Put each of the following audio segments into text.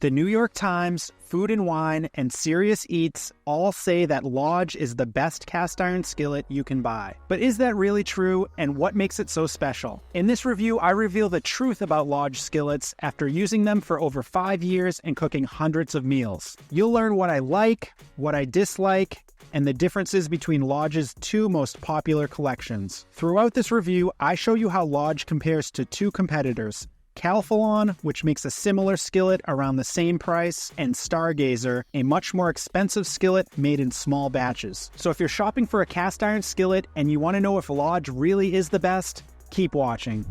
The New York Times, Food and Wine, and Serious Eats all say that Lodge is the best cast iron skillet you can buy. But is that really true, and what makes it so special? In this review, I reveal the truth about Lodge skillets after using them for over 5 years and cooking hundreds of meals. You'll learn what I like, what I dislike, and the differences between Lodge's two most popular collections. Throughout this review, I show you how Lodge compares to two competitors: Calphalon, which makes a similar skillet around the same price, and Stargazer, a much more expensive skillet made in small batches. So if you're shopping for a cast iron skillet and you want to know if Lodge really is the best, keep watching.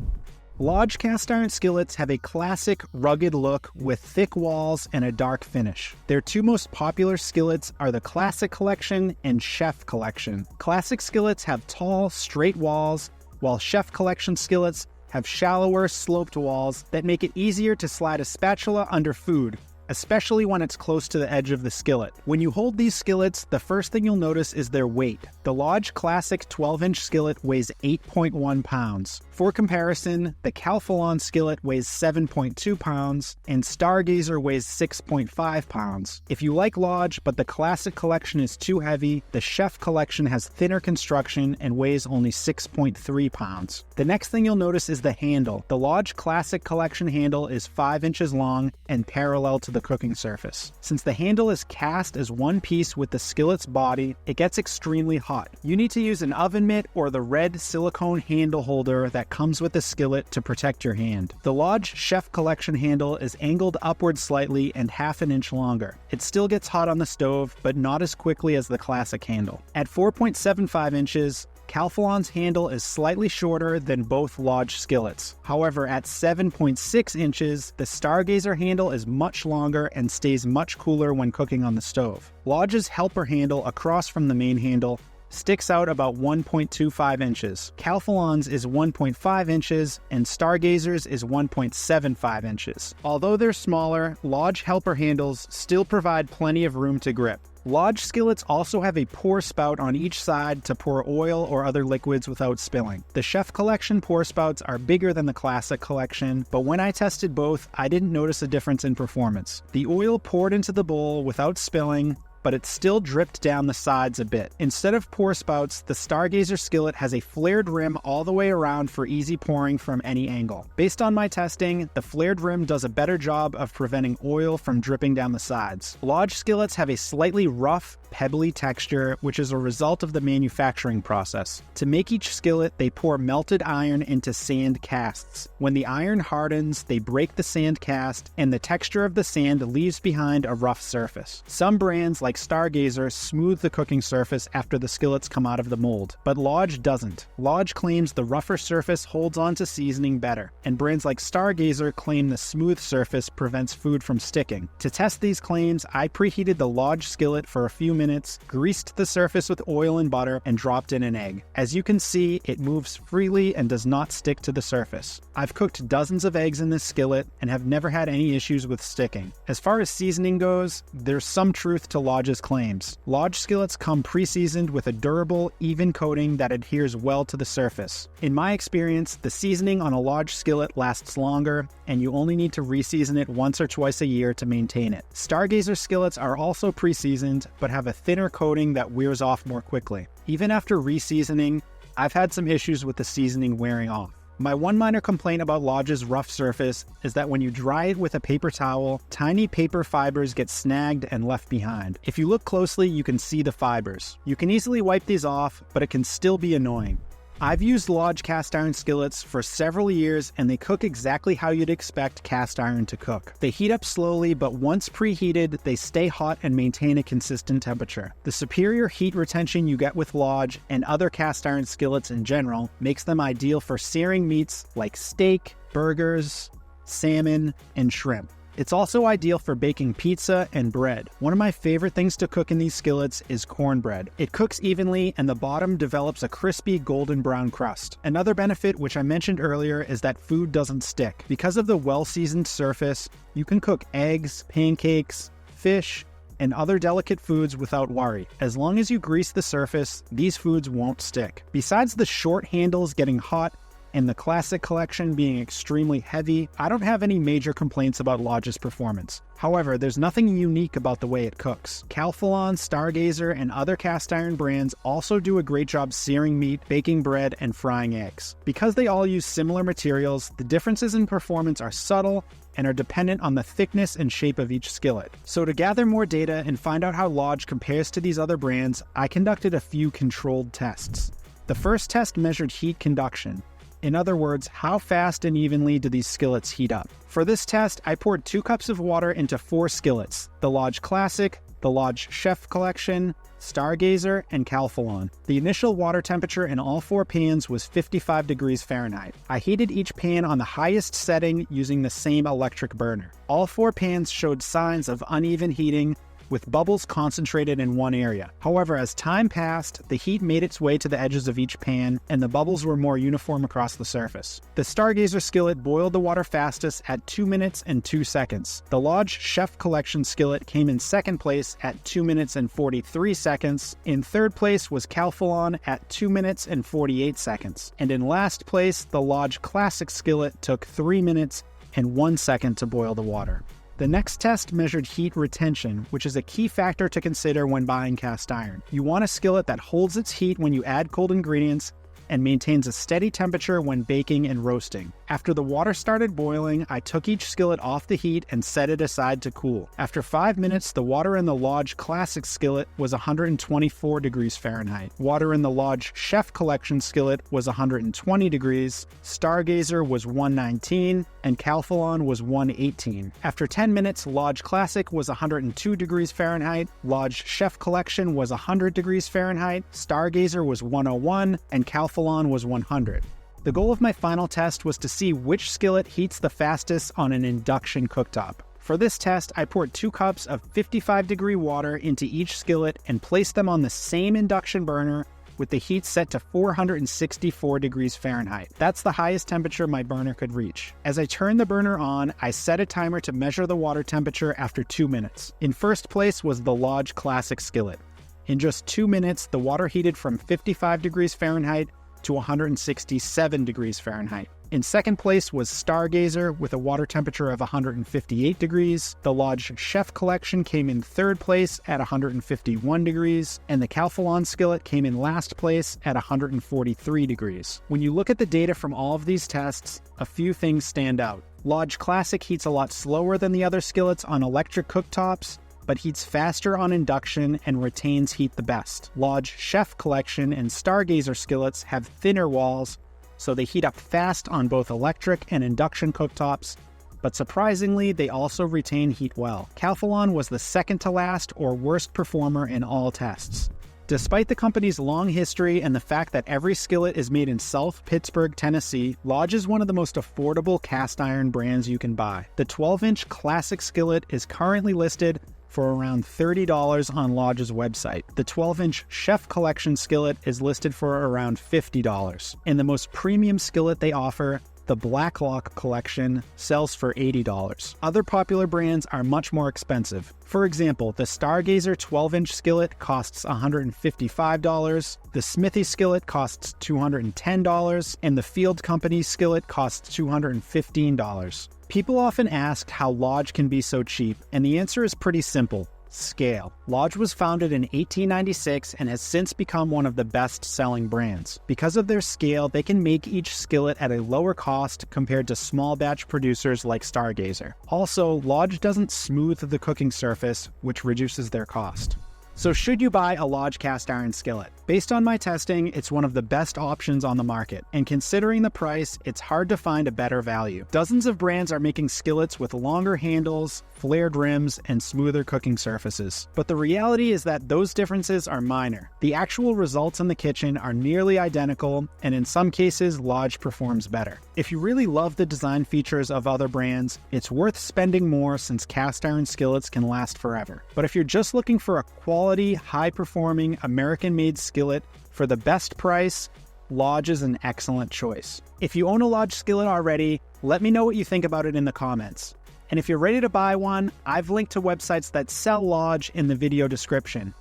Lodge cast iron skillets have a classic, rugged look with thick walls and a dark finish. Their two most popular skillets are the Classic Collection and Chef Collection. Classic skillets have tall, straight walls, while Chef Collection skillets have shallower, sloped walls that make it easier to slide a spatula under food, especially when it's close to the edge of the skillet. When you hold these skillets, the first thing you'll notice is their weight. The Lodge Classic 12-inch skillet weighs 8.1 pounds. For comparison, the Calphalon skillet weighs 7.2 pounds, and Stargazer weighs 6.5 pounds. If you like Lodge, but the Classic Collection is too heavy, the Chef Collection has thinner construction and weighs only 6.3 pounds. The next thing you'll notice is the handle. The Lodge Classic Collection handle is 5 inches long and parallel to the cooking surface. Since the handle is cast as one piece with the skillet's body, it gets extremely hot. You need to use an oven mitt or the red silicone handle holder that comes with the skillet to protect your hand. The Lodge Chef Collection handle is angled upward slightly and half an inch longer. It still gets hot on the stove, but not as quickly as the Classic handle. At 4.75 inches, Calphalon's handle is slightly shorter than both Lodge skillets. However, at 7.6 inches, the Stargazer handle is much longer and stays much cooler when cooking on the stove. Lodge's helper handle across from the main handle sticks out about 1.25 inches. Calphalon's is 1.5 inches, and Stargazer's is 1.75 inches. Although they're smaller, Lodge helper handles still provide plenty of room to grip. Lodge skillets also have a pour spout on each side to pour oil or other liquids without spilling. The Chef Collection pour spouts are bigger than the Classic Collection, but when I tested both, I didn't notice a difference in performance. The oil poured into the bowl without spilling, but it still dripped down the sides a bit. Instead of pour spouts, the Stargazer skillet has a flared rim all the way around for easy pouring from any angle. Based on my testing, the flared rim does a better job of preventing oil from dripping down the sides. Lodge skillets have a slightly rough, pebbly texture, which is a result of the manufacturing process. To make each skillet, they pour melted iron into sand casts. When the iron hardens, they break the sand cast, and the texture of the sand leaves behind a rough surface. Some brands, like Stargazer, smooth the cooking surface after the skillets come out of the mold, but Lodge doesn't. Lodge claims the rougher surface holds on to seasoning better, and brands like Stargazer claim the smooth surface prevents food from sticking. To test these claims, I preheated the Lodge skillet for a few minutes, greased the surface with oil and butter, and dropped in an egg. As you can see, it moves freely and does not stick to the surface. I've cooked dozens of eggs in this skillet and have never had any issues with sticking. As far as seasoning goes, there's some truth to Lodge's claims. Lodge skillets come pre-seasoned with a durable, even coating that adheres well to the surface. In my experience, the seasoning on a Lodge skillet lasts longer, and you only need to re-season it once or twice a year to maintain it. Stargazer skillets are also pre-seasoned, but have a thinner coating that wears off more quickly. Even after re-seasoning, I've had some issues with the seasoning wearing off. My one minor complaint about Lodge's rough surface is that when you dry it with a paper towel, tiny paper fibers get snagged and left behind. If you look closely, you can see the fibers. You can easily wipe these off, but it can still be annoying. I've used Lodge cast iron skillets for several years, and they cook exactly how you'd expect cast iron to cook. They heat up slowly, but once preheated, they stay hot and maintain a consistent temperature. The superior heat retention you get with Lodge and other cast iron skillets in general makes them ideal for searing meats like steak, burgers, salmon, and shrimp. It's also ideal for baking pizza and bread. One of my favorite things to cook in these skillets is cornbread. It cooks evenly and the bottom develops a crispy golden brown crust. Another benefit, which I mentioned earlier, is that food doesn't stick. Because of the well-seasoned surface, you can cook eggs, pancakes, fish, and other delicate foods without worry. As long as you grease the surface, these foods won't stick. Besides the short handles getting hot, and the Classic collection being extremely heavy, I don't have any major complaints about Lodge's performance. However, there's nothing unique about the way it cooks. Calphalon, Stargazer, and other cast iron brands also do a great job searing meat, baking bread, and frying eggs. Because they all use similar materials, the differences in performance are subtle and are dependent on the thickness and shape of each skillet. So to gather more data and find out how Lodge compares to these other brands, I conducted a few controlled tests. The first test measured heat conduction. In other words, how fast and evenly do these skillets heat up? For this test, I poured 2 cups of water into 4 skillets: the Lodge Classic, the Lodge Chef Collection, Stargazer, and Calphalon. The initial water temperature in all 4 pans was 55 degrees Fahrenheit. I heated each pan on the highest setting using the same electric burner. All 4 pans showed signs of uneven heating, with bubbles concentrated in one area. However, as time passed, the heat made its way to the edges of each pan, and the bubbles were more uniform across the surface. The Stargazer skillet boiled the water fastest at 2 minutes and 2 seconds. The Lodge Chef Collection skillet came in second place at 2 minutes and 43 seconds. In third place was Calphalon at 2 minutes and 48 seconds. And in last place, the Lodge Classic skillet took 3 minutes and 1 second to boil the water. The next test measured heat retention, which is a key factor to consider when buying cast iron. You want a skillet that holds its heat when you add cold ingredients and maintains a steady temperature when baking and roasting. After the water started boiling, I took each skillet off the heat and set it aside to cool. After 5 minutes, the water in the Lodge Classic skillet was 124 degrees Fahrenheit. Water in the Lodge Chef Collection skillet was 120 degrees, Stargazer was 119, and Calphalon was 118. After 10 minutes, Lodge Classic was 102 degrees Fahrenheit, Lodge Chef Collection was 100 degrees Fahrenheit, Stargazer was 101, and Calphalon was 100. The goal of my final test was to see which skillet heats the fastest on an induction cooktop. For this test, I poured 2 cups of 55-degree water into each skillet and placed them on the same induction burner with the heat set to 464 degrees Fahrenheit. That's the highest temperature my burner could reach. As I turned the burner on, I set a timer to measure the water temperature after 2 minutes. In first place was the Lodge Classic skillet. In just 2 minutes, the water heated from 55 degrees Fahrenheit to 167 degrees Fahrenheit. In second place was Stargazer with a water temperature of 158 degrees. The Lodge Chef Collection came in third place at 151 degrees, and the Calphalon skillet came in last place at 143 degrees. When you look at the data from all of these tests, a few things stand out. Lodge Classic heats a lot slower than the other skillets on electric cooktops, but heats faster on induction and retains heat the best. Lodge Chef Collection and Stargazer skillets have thinner walls, so they heat up fast on both electric and induction cooktops, but surprisingly, they also retain heat well. Calphalon was the second to last or worst performer in all tests. Despite the company's long history and the fact that every skillet is made in South Pittsburgh, Tennessee, Lodge is one of the most affordable cast iron brands you can buy. The 12-inch Classic skillet is currently listed for around $30 on Lodge's website. The 12-inch Chef Collection skillet is listed for around $50. And the most premium skillet they offer, the Blacklock Collection, sells for $80. Other popular brands are much more expensive. For example, the Stargazer 12-inch skillet costs $155, the Smithy skillet costs $210, and the Field Company skillet costs $215. People often ask how Lodge can be so cheap, and the answer is pretty simple: scale. Lodge was founded in 1896 and has since become one of the best-selling brands. Because of their scale, they can make each skillet at a lower cost compared to small-batch producers like Stargazer. Also, Lodge doesn't smooth the cooking surface, which reduces their cost. So should you buy a Lodge cast iron skillet? Based on my testing, it's one of the best options on the market, and considering the price, it's hard to find a better value. Dozens of brands are making skillets with longer handles, flared rims, and smoother cooking surfaces. But the reality is that those differences are minor. The actual results in the kitchen are nearly identical, and in some cases, Lodge performs better. If you really love the design features of other brands, it's worth spending more since cast iron skillets can last forever. But if you're just looking for a quality, high-performing, American-made skillet for the best price, Lodge is an excellent choice. If you own a Lodge skillet already, let me know what you think about it in the comments. And if you're ready to buy one, I've linked to websites that sell Lodge in the video description.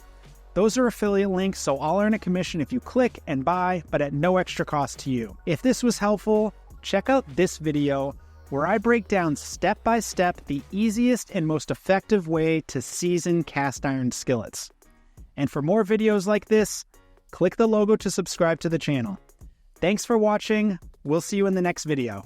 Those are affiliate links, so I'll earn a commission if you click and buy, but at no extra cost to you. If this was helpful, check out this video where I break down step by step the easiest and most effective way to season cast iron skillets. And for more videos like this, click the logo to subscribe to the channel. Thanks for watching. We'll see you in the next video.